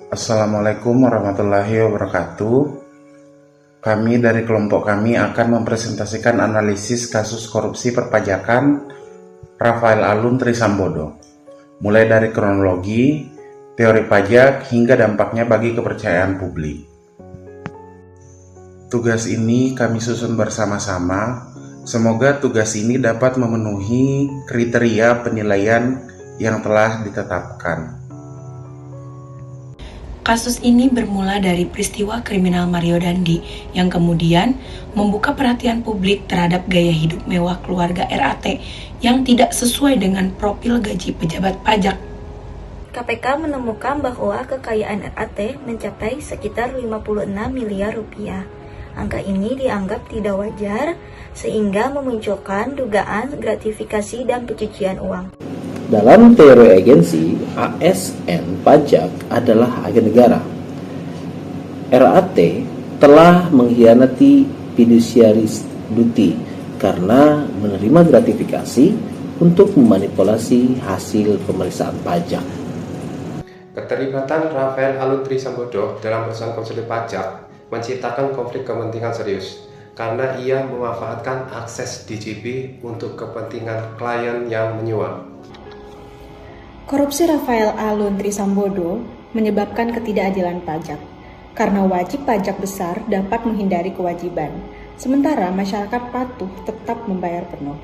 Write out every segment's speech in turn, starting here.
Assalamualaikum warahmatullahi wabarakatuh. Kami dari kelompok kami akan mempresentasikan analisis kasus korupsi perpajakan Rafael Alun Trisambodo, mulai dari kronologi, teori pajak, hingga dampaknya bagi kepercayaan publik. Tugas ini kami susun bersama-sama. Semoga tugas ini dapat memenuhi kriteria penilaian yang telah ditetapkan. Kasus ini bermula dari peristiwa kriminal Mario Dandi yang kemudian membuka perhatian publik terhadap gaya hidup mewah keluarga RAT yang tidak sesuai dengan profil gaji pejabat pajak. KPK menemukan bahwa kekayaan RAT mencapai sekitar 56 miliar rupiah. Angka ini dianggap tidak wajar sehingga memunculkan dugaan gratifikasi dan pencucian uang. Dalam teori agensi, ASN pajak adalah agen negara. RAT telah mengkhianati fiduciary duty karena menerima gratifikasi untuk memanipulasi hasil pemeriksaan pajak. Keterlibatan Rafael Alun Trisambodo dalam urusan konsoli pajak menciptakan konflik kepentingan serius karena ia memanfaatkan akses DJP untuk kepentingan klien yang menyuap. Korupsi Rafael Alun Trisambodo menyebabkan ketidakadilan pajak, karena wajib pajak besar dapat menghindari kewajiban, sementara masyarakat patuh tetap membayar penuh.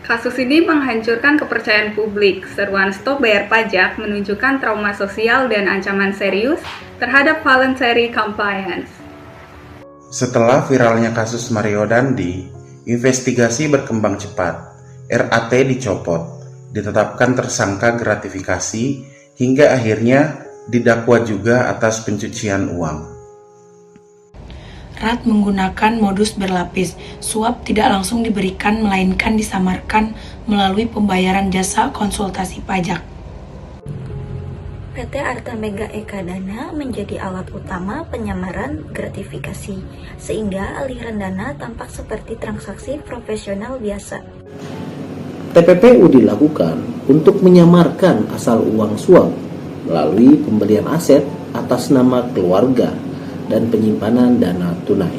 Kasus ini menghancurkan kepercayaan publik. Seruan stop bayar pajak menunjukkan trauma sosial dan ancaman serius terhadap voluntary compliance. Setelah viralnya kasus Mario Dandi, investigasi berkembang cepat. RAT dicopot, ditetapkan tersangka gratifikasi, hingga akhirnya didakwa juga atas pencucian uang. RAT menggunakan modus berlapis, suap tidak langsung diberikan melainkan disamarkan melalui pembayaran jasa konsultasi pajak. PT Arta Mega Eka Dana menjadi alat utama penyamaran gratifikasi, sehingga aliran dana tampak seperti transaksi profesional biasa. TPPU dilakukan untuk menyamarkan asal uang suap melalui pembelian aset atas nama keluarga dan penyimpanan dana tunai.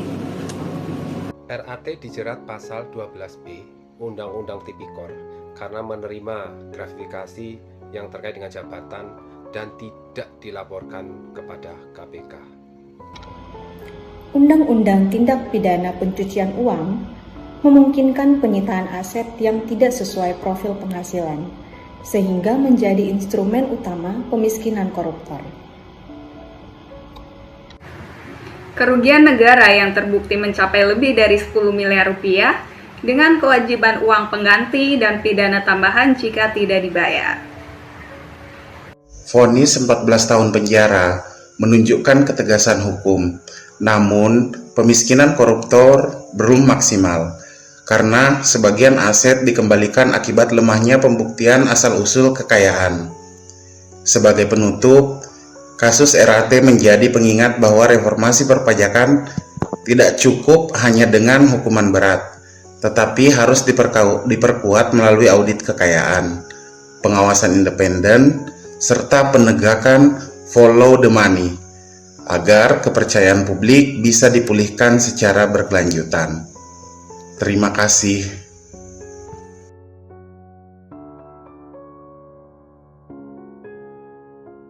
RAT dijerat pasal 12B Undang-Undang Tipikor karena menerima gratifikasi yang terkait dengan jabatan dan tidak dilaporkan kepada KPK. Undang-Undang Tindak Pidana Pencucian Uang memungkinkan penyitaan aset yang tidak sesuai profil penghasilan, sehingga menjadi instrumen utama pemiskinan koruptor. Kerugian negara yang terbukti mencapai lebih dari 10 miliar rupiah dengan kewajiban uang pengganti dan pidana tambahan jika tidak dibayar. Vonis 14 tahun penjara menunjukkan ketegasan hukum, namun pemiskinan koruptor belum maksimal karena sebagian aset dikembalikan akibat lemahnya pembuktian asal-usul kekayaan. Sebagai penutup, kasus RAT menjadi pengingat bahwa reformasi perpajakan tidak cukup hanya dengan hukuman berat, tetapi harus diperkuat melalui audit kekayaan, pengawasan independen, serta penegakan follow the money, agar kepercayaan publik bisa dipulihkan secara berkelanjutan. Terima kasih.